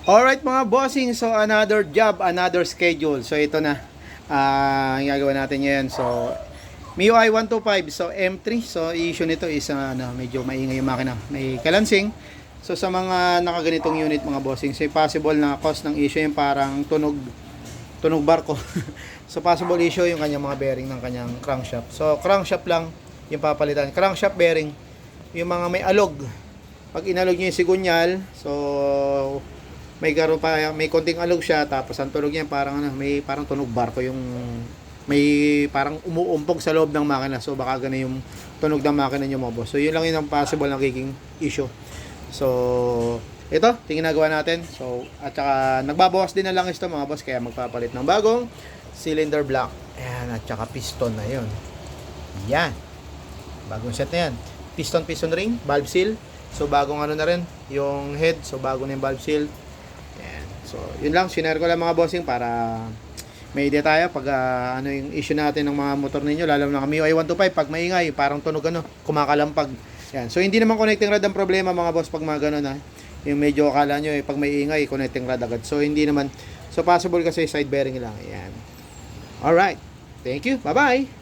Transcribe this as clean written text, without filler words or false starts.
Alright mga bossing, so another job, another schedule. So ito na, ang gagawin natin ngayon. So MIUI 125, so M3. So issue nito is medyo maingay yung makina, may kalansing. So sa mga nakaganitong unit mga bossing, so possible na cause ng issue yung parang tunog barko. So possible issue yung kanyang mga bearing ng kanyang crankshaft. So crankshaft lang yung papalitan, crankshaft bearing. Yung mga may alog, pag inalog nyo yung sigunyal, so may konting alog siya, tapos ang tunog niya parang may parang tunog barko, yung may parang umuumpog sa loob ng makina. So baka ganun yung tunog ng makina niyo mga boss. So yun lang yung possible na nagiging issue. So ito ginagawa natin. So at saka nagbabawas din na lang ito mga boss, kaya magpapalit ng bagong cylinder block. Ayan, at saka piston na yun. Yan, bagong set na yan. Piston ring, valve seal. So bagong na rin yung head. So bago na yung valve seal. Ayan. So yun lang, sinare ko lang mga bossing para may idea tayo pag yung issue natin ng mga motor ninyo, lalo na MIUI 125 pag maingay, parang tunog kumakalampag. Yan. So hindi naman connecting rod ang problema mga boss pag mga ganun yung medyo akala nyo pag may ingay connecting rod agad. So hindi naman. So possible kasi side bearing lang. Ayan. Alright. Thank you. Bye bye.